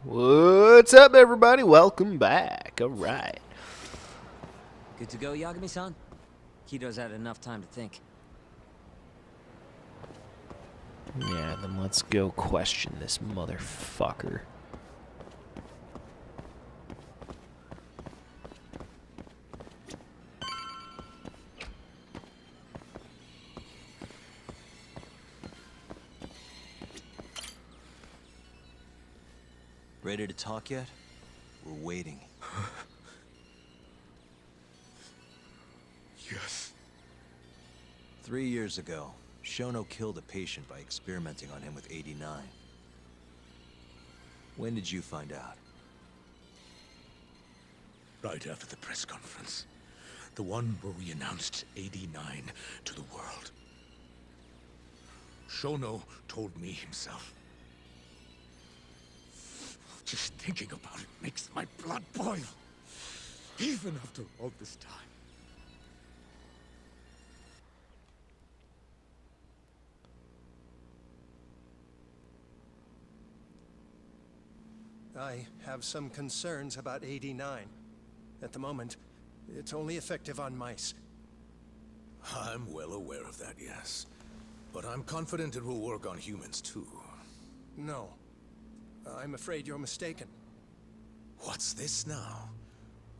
What's up, everybody? Welcome back. All right. Good to go, Yagami-san? Kido's had enough time to think. Yeah, then let's go question this motherfucker. Ready to talk yet? We're waiting. Yes. 3 years ago, Shono killed a patient by experimenting on him with 89. When did you find out? Right after the press conference. The one where we announced 89 to the world. Shono told me himself. Just thinking about it makes my blood boil. Even after all this time. I have some concerns about 89. At the moment, it's only effective on mice. I'm well aware of that, yes. But I'm confident it will work on humans too. No. I'm afraid you're mistaken. What's this now?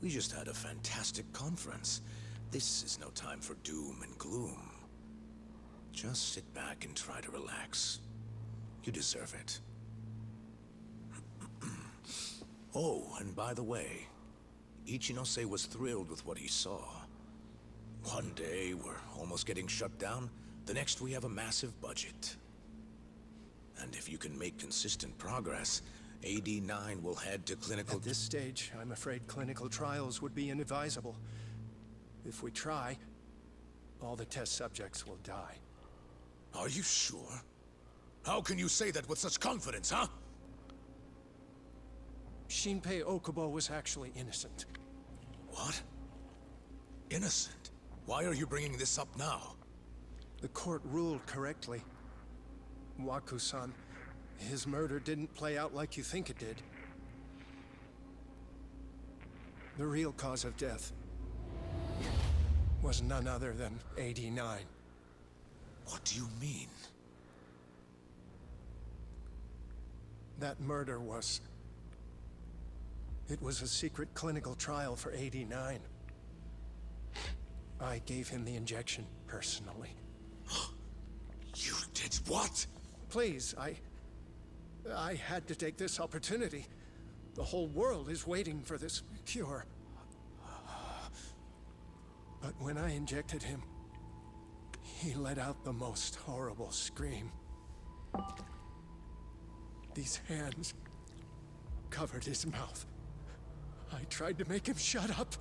We just had a fantastic conference. This is no time for doom and gloom. Just sit back and try to relax. You deserve it. Oh, and by the way, Ichinose was thrilled with what he saw. One day, we're almost getting shut down. The next, we have a massive budget. And if you can make consistent progress, AD9 will head to clinical... At this stage, I'm afraid clinical trials would be inadvisable. If we try, all the test subjects will die. Are you sure? How can you say that with such confidence, huh? Shinpei Okubo was actually innocent. What? Innocent? Why are you bringing this up now? The court ruled correctly. Waku-san, his murder didn't play out like you think it did. The real cause of death was none other than 89. What do you mean? That murder was... It was a secret clinical trial for 89. I gave him the injection, personally. You did what? Please, I had to take this opportunity. The whole world is waiting for this cure. But when I injected him, he let out the most horrible scream. These hands covered his mouth. I tried to make him shut up.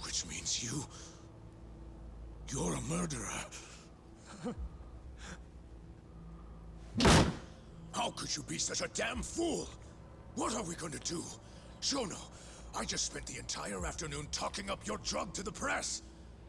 Which means you're a murderer. How could you be such a damn fool? What are we going to do? Shono, I just spent the entire afternoon talking up your drug to the press.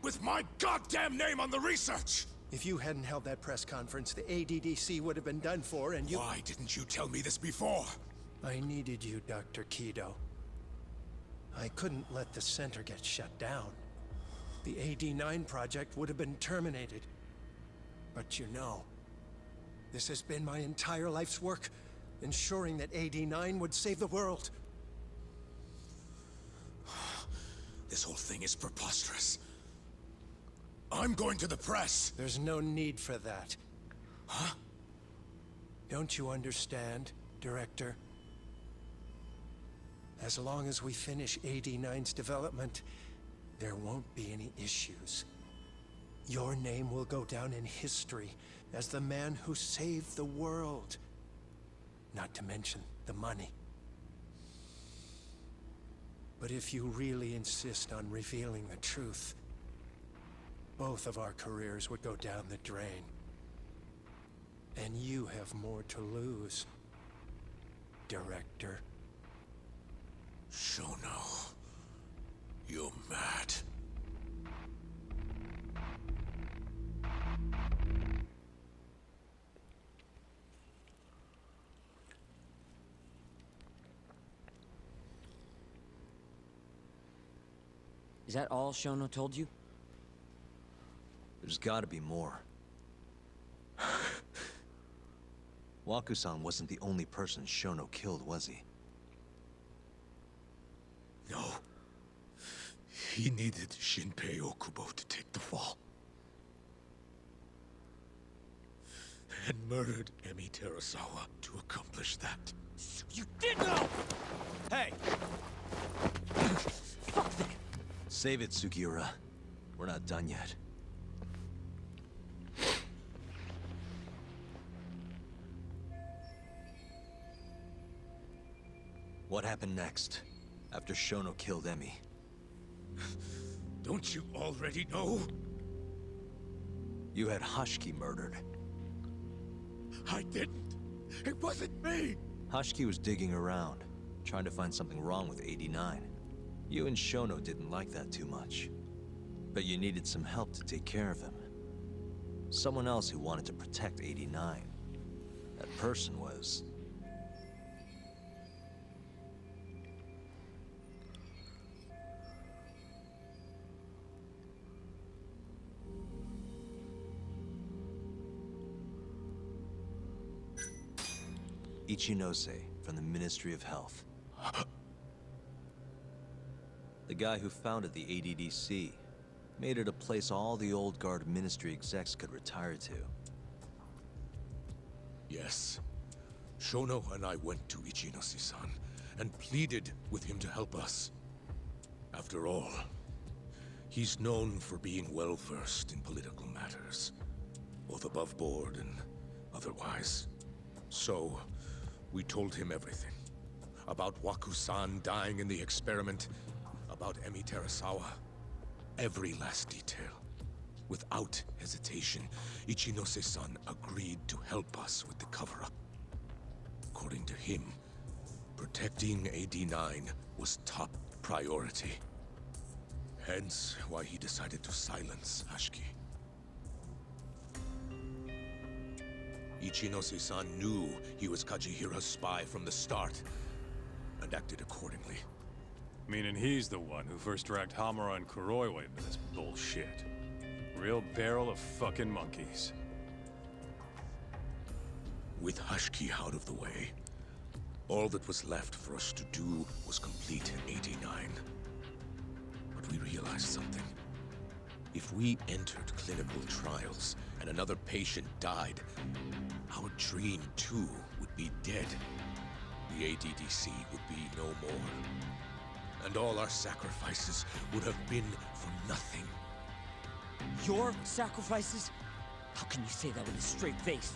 With my goddamn name on the research! If you hadn't held that press conference, the ADDC would have been done for, and you... Why didn't you tell me this before? I needed you, Dr. Kido. I couldn't let the center get shut down. The AD9 project would have been terminated. But you know, this has been my entire life's work, ensuring that AD9 would save the world. This whole thing is preposterous. I'm going to the press. There's no need for that. Huh? Don't you understand, Director? As long as we finish AD9's development, there won't be any issues. Your name will go down in history as the man who saved the world. Not to mention the money. But if you really insist on revealing the truth, both of our careers would go down the drain. And you have more to lose, Director. Shono, you're mad. Is that all Shono told you? There's gotta be more. Waku-san wasn't the only person Shono killed, was he? No. He needed Shinpei Okubo to take the fall. And murdered Emi Terasawa to accomplish that. You did know! Hey! Fuck that! Save it, Sugiura. We're not done yet. What happened next, after Shono killed Emi? Don't you already know? You had Hashiki murdered. I didn't. It wasn't me. Hashiki was digging around, trying to find something wrong with 89. You and Shono didn't like that too much. But you needed some help to take care of him. Someone else who wanted to protect 89. That person was... Ichinose from the Ministry of Health. The guy who founded the ADDC made it a place all the old guard ministry execs could retire to. Yes. Shono and I went to Ichinose-san and pleaded with him to help us. After all, he's known for being well-versed in political matters, both above board and otherwise. So, we told him everything. About Waku-san dying in the experiment, about Emi Terasawa. Every last detail. Without hesitation, Ichinose-san agreed to help us with the cover-up. According to him, protecting AD9 was top priority. Hence why he decided to silence Hashiki. Ichinose-san knew he was Kajihira's spy from the start, and acted accordingly. Meaning he's the one who first dragged Hamura and Kuroiwa into this bullshit. Real barrel of fucking monkeys. With Hashiki out of the way, all that was left for us to do was complete 89. But we realized something. If we entered clinical trials and another patient died, our dream too would be dead. The ADDC would be no more. And all our sacrifices would have been for nothing. Your sacrifices? How can you say that with a straight face?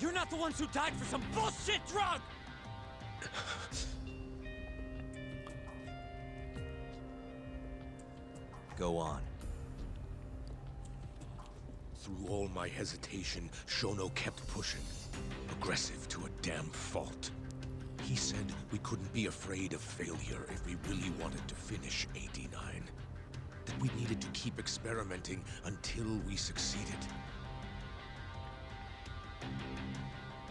You're not the ones who died for some bullshit drug! Go on. Through all my hesitation, Shono kept pushing. Aggressive to a damn fault. He said we couldn't be afraid of failure if we really wanted to finish 89. That we needed to keep experimenting until we succeeded.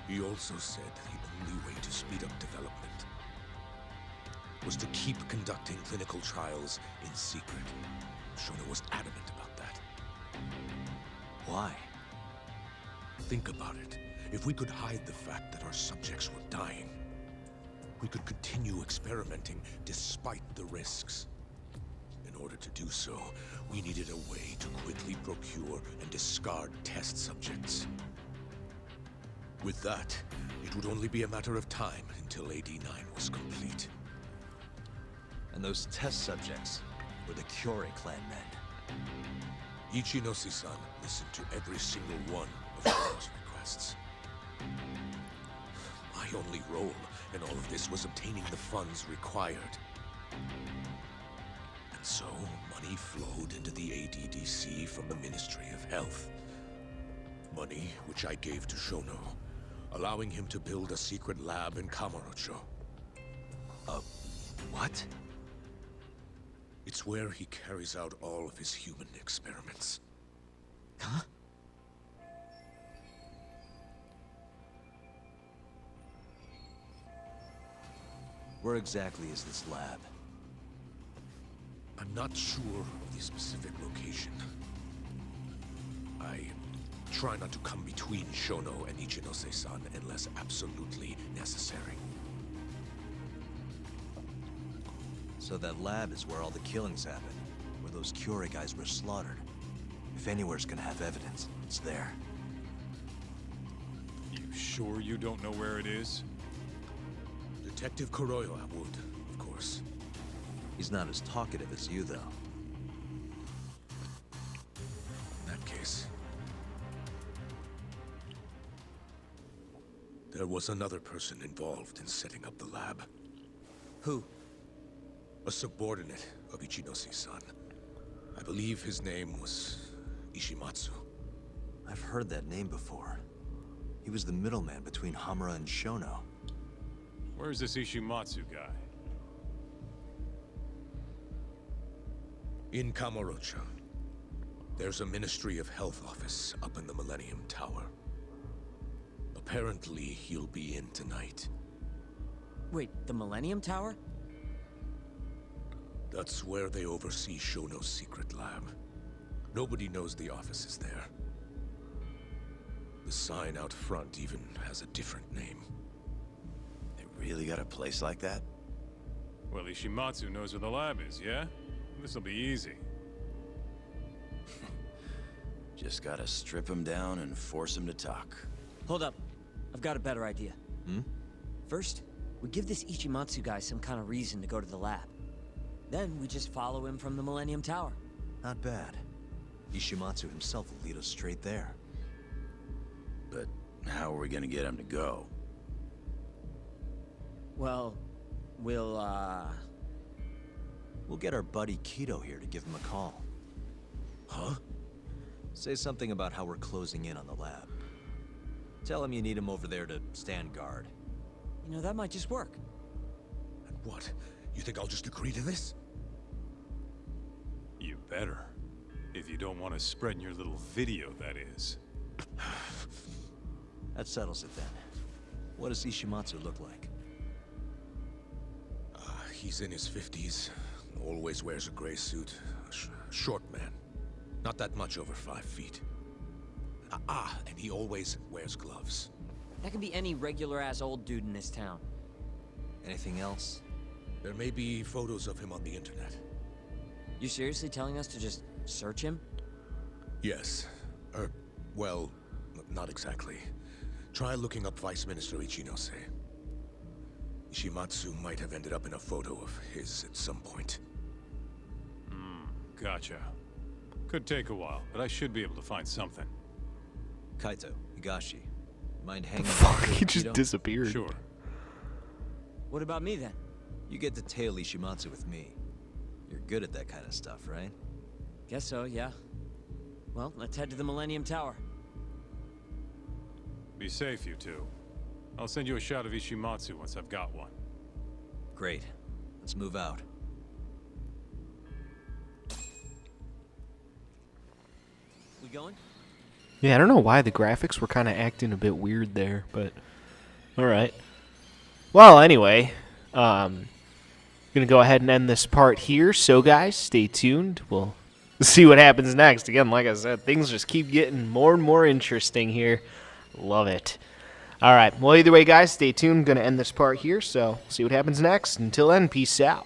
He also said the only way to speed up development was to keep conducting clinical trials in secret. Shono was adamant about that. Why? Think about it. If we could hide the fact that our subjects were dying, we could continue experimenting despite the risks. In order to do so, we needed a way to quickly procure and discard test subjects. With that, it would only be a matter of time until AD9 was complete. And those test subjects were the Kyorei clan men. Ichinose-san listened to every single one of those requests. My only role in all of this was obtaining the funds required. And so, money flowed into the ADDC from the Ministry of Health. Money which I gave to Shono, allowing him to build a secret lab in Kamurocho. What? It's where he carries out all of his human experiments. Huh? Where exactly is this lab? I'm not sure of the specific location. I try not to come between Shono and Ichinose-san unless absolutely necessary. So that lab is where all the killings happened, where those Kure guys were slaughtered. If anywhere's gonna have evidence, it's there. You sure you don't know where it is? Detective Kuroiwa would, of course. He's not as talkative as you, though. In that case... There was another person involved in setting up the lab. Who? A subordinate of Ichinose-san. I believe his name was Ishimatsu. I've heard that name before. He was the middleman between Hamura and Shono. Where's this Ishimatsu guy? In Kamurocho, there's a Ministry of Health office up in the Millennium Tower. Apparently, he'll be in tonight. Wait, the Millennium Tower? That's where they oversee Shono's secret lab. Nobody knows the office is there. The sign out front even has a different name. They really got a place like that? Well, Ishimatsu knows where the lab is, yeah? This'll be easy. Just gotta strip him down and force him to talk. Hold up. I've got a better idea. Hmm? First, we give this Ichimatsu guy some kind of reason to go to the lab. Then we just follow him from the Millennium Tower. Not bad. Ishimatsu himself will lead us straight there. But how are we gonna get him to go? Well, we'll We'll get our buddy Kido here to give him a call. Huh? Say something about how we're closing in on the lab. Tell him you need him over there to stand guard. You know, that might just work. And what? You think I'll just agree to this? You better. If you don't want to spread in your little video, that is. That settles it then. What does Ishimatsu look like? He's in his 50s. Always wears a gray suit. Short man. Not that much over 5 feet. And he always wears gloves. That could be any regular-ass old dude in this town. Anything else? There may be photos of him on the internet. You seriously telling us to just search him? Yes. Well, not exactly. Try looking up Vice Minister Ichinose. Ishimatsu might have ended up in a photo of his at some point. Gotcha. Could take a while, but I should be able to find something. Kaito, Higashi, mind hanging Fuck, out he with just Kido? disappeared. Sure. What about me then? You get to tail Ishimatsu with me. You're good at that kind of stuff, right? Guess so, yeah. Well, let's head to the Millennium Tower. Be safe, you two. I'll send you a shot of Ishimatsu once I've got one. Great. Let's move out. We going? Yeah, I don't know why the graphics were kind of acting a bit weird there, but alright. Well, anyway, gonna go ahead and end this part here. So, guys, stay tuned. We'll see what happens next. Again, like I said, things just keep getting more and more interesting here. Love it. Alright, well, either way, guys, stay tuned. Gonna end this part here, so see what happens next. Until then, peace out.